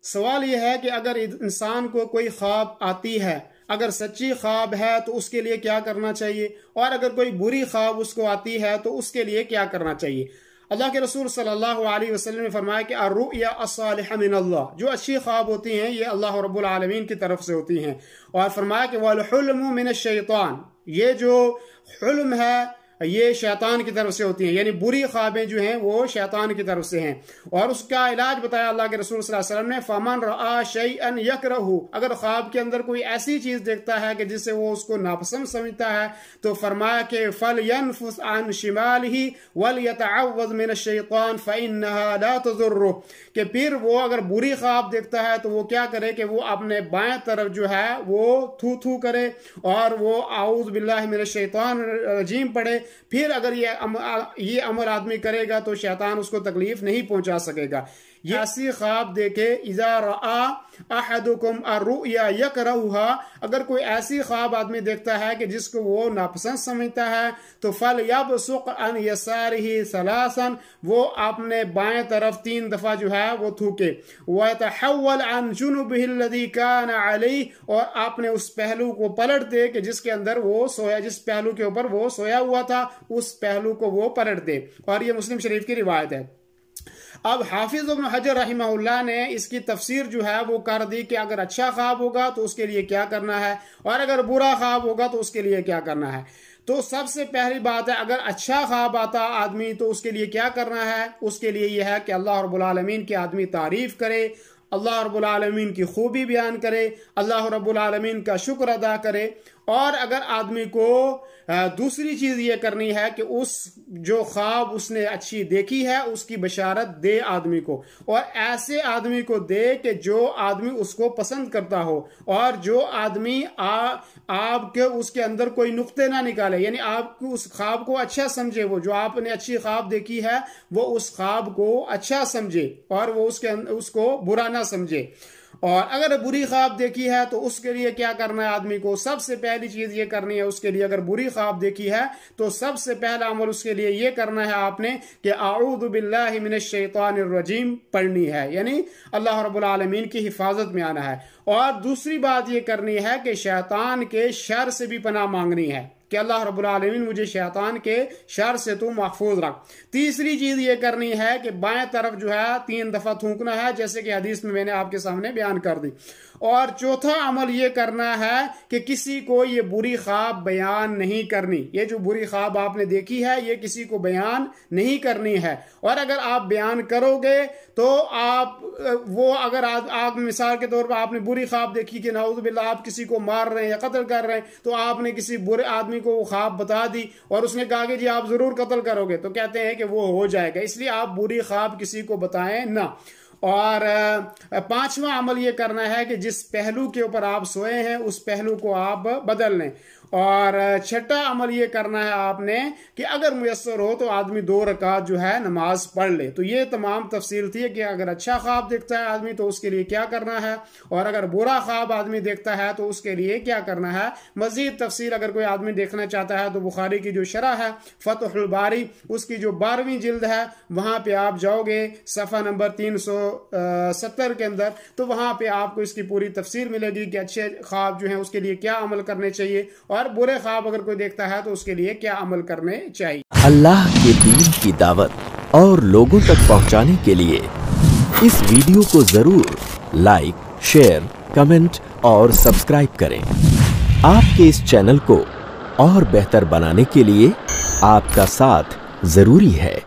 سوال یہ ہے کہ اگر انسان کو کوئی خواب آتی ہے، اگر سچی خواب ہے تو اس کے لیے کیا کرنا چاہیے، اور اگر کوئی بری خواب اس کو آتی ہے تو اس کے لیے کیا کرنا چاہیے۔ اللہ کے رسول صلی اللہ علیہ وسلم نے فرمایا کہ الرؤیا الصالحہ من اللہ، جو اچھی خواب ہوتی ہیں یہ اللہ رب العالمین کی طرف سے ہوتی ہیں، اور فرمایا کہ والحلم من الشیطان، یہ جو حلم ہے یہ شیطان کی طرف سے ہوتی ہیں، یعنی بری خوابیں جو ہیں وہ شیطان کی طرف سے ہیں۔ اور اس کا علاج بتایا اللہ کے رسول صلی اللہ علیہ وسلم نے، فَمَنْ رَآ شَيْئًا يَكْرَهُ، اگر خواب کے اندر کوئی ایسی چیز دیکھتا ہے کہ جس سے وہ اس کو ناپسند سمجھتا ہے تو فرمایا کہ فَلْيَنْفُثْ عَنْ شِمَالِهِ وَلْيَتَعَوَّذْ مِنَ الشَّيْطَانِ فَإِنَّهَا لَا تَضُرُّهُ، کہ پھر وہ اگر بری خواب دیکھتا ہے تو وہ کیا کرے کہ وہ اپنے بائیں طرف جو ہے وہ تھو تھو کرے اور وہ اعوذ باللہ من الشیطان الرجیم پڑھے، پھر اگر یہ عمل آدمی کرے گا تو شیطان اس کو تکلیف نہیں پہنچا سکے گا۔ یہ ایسی خواب دیکھے، اذا رآ احدکم الرؤیا یکرہها، اگر کوئی ایسی خواب آدمی دیکھتا ہے کہ جس کو وہ ناپسند سمجھتا ہے تو فلیبصق عن یسارہ ثلاثا، وہ اپنے بائیں طرف 3 دفعہ جو ہے وہ تھوکے، ویتحول عن جنبہ الذی کان علیہ، اور آپ نے اس پہلو کو پلٹ دے کہ جس کے اندر وہ سویا، جس پہلو کے اوپر وہ سویا ہوا تھا اس پہلو کو وہ پلٹ دے، اور یہ مسلم شریف کی روایت ہے۔ اب حافظ ابن حجر رحمہ اللہ نے اس کی تفسیر جو ہے وہ کر دی کہ اگر اچھا خواب ہوگا تو اس کے لیے کیا کرنا ہے، اور اگر برا خواب ہوگا تو اس کے لیے کیا کرنا ہے۔ تو سب سے پہلی بات ہے، اگر اچھا خواب آتا آدمی تو اس کے لیے کیا کرنا ہے، اس کے لیے یہ ہے کہ اللہ رب العالمین کی آدمی تعریف کرے، اللہ رب العالمین کی خوبی بیان کرے، اللہ رب العالمین کا شکر ادا کرے، اور اگر آدمی کو دوسری چیز یہ کرنی ہے کہ اس جو خواب اس نے اچھی دیکھی ہے اس کی بشارت دے آدمی کو، اور ایسے آدمی کو دے کہ جو آدمی اس کو پسند کرتا ہو، اور جو آدمی آپ کے اس کے اندر کوئی نقطے نہ نکالے، یعنی آپ کو اس خواب کو اچھا سمجھے، وہ جو آپ نے اچھی خواب دیکھی ہے وہ اس خواب کو اچھا سمجھے اور وہ اس کو برا نہ سمجھے۔ اور اگر بری خواب دیکھی ہے تو اس کے لیے کیا کرنا ہے آدمی کو، سب سے پہلی چیز یہ کرنی ہے اس کے لیے، اگر بری خواب دیکھی ہے تو سب سے پہلا عمل اس کے لیے یہ کرنا ہے آپ نے کہ اعوذ باللہ من الشیطان الرجیم پڑھنی ہے، یعنی اللہ رب العالمین کی حفاظت میں آنا ہے۔ اور دوسری بات یہ کرنی ہے کہ شیطان کے شر سے بھی پناہ مانگنی ہے کہ اللہ رب العالمین مجھے شیطان کے شر سے تو محفوظ رکھ۔ تیسری چیز یہ کرنی ہے کہ بائیں طرف جو ہے 3 دفعہ تھونکنا ہے، جیسے کہ حدیث میں نے آپ کے سامنے بیان کر دی۔ اور چوتھا عمل یہ کرنا ہے کہ کسی کو یہ بری خواب بیان نہیں کرنی، یہ جو بری خواب آپ نے دیکھی ہے یہ کسی کو بیان نہیں کرنی ہے، اور اگر آپ بیان کرو گے تو اگر آپ مثال کے طور پر آپ نے بری خواب دیکھی کہ نعوذ باللہ آپ کسی کو مار رہے ہیں یا قتل کر رہے ہیں، تو آپ نے کسی برے آدمی کو وہ خواب بتا دی اور اس نے کہا کہ جی آپ ضرور قتل کرو گے، تو کہتے ہیں کہ وہ ہو جائے گا، اس لیے آپ بری خواب کسی کو بتائیں نہ۔ اور 5واں عمل یہ کرنا ہے کہ جس پہلو کے اوپر آپ سوئے ہیں اس پہلو کو آپ بدل لیں۔ اور 6واں عمل یہ کرنا ہے آپ نے کہ اگر میسر ہو تو آدمی 2 رکعت جو ہے نماز پڑھ لے۔ تو یہ تمام تفصیل تھی کہ اگر اچھا خواب دیکھتا ہے آدمی تو اس کے لیے کیا کرنا ہے، اور اگر برا خواب آدمی دیکھتا ہے تو اس کے لیے کیا کرنا ہے۔ مزید تفصیل اگر کوئی آدمی دیکھنا چاہتا ہے تو بخاری کی جو شرح ہے فتح الباری، اس کی جو 12ویں جلد ہے وہاں پہ آپ جاؤ گے صفحہ نمبر 370 کے اندر، تو وہاں پہ آپ کو اس کی پوری تفسیر ملے گی کہ اچھے خواب جو ہیں اس کے لیے کیا عمل کرنے چاہیے، اور برے خواب اگر کوئی دیکھتا ہے تو اس کے لیے کیا عمل کرنے چاہیے۔ اللہ کے دین کی دعوت اور لوگوں تک پہنچانے کے لیے اس ویڈیو کو ضرور لائک، شیئر، کمنٹ اور سبسکرائب کریں۔ آپ کے اس چینل کو اور بہتر بنانے کے لیے آپ کا ساتھ ضروری ہے۔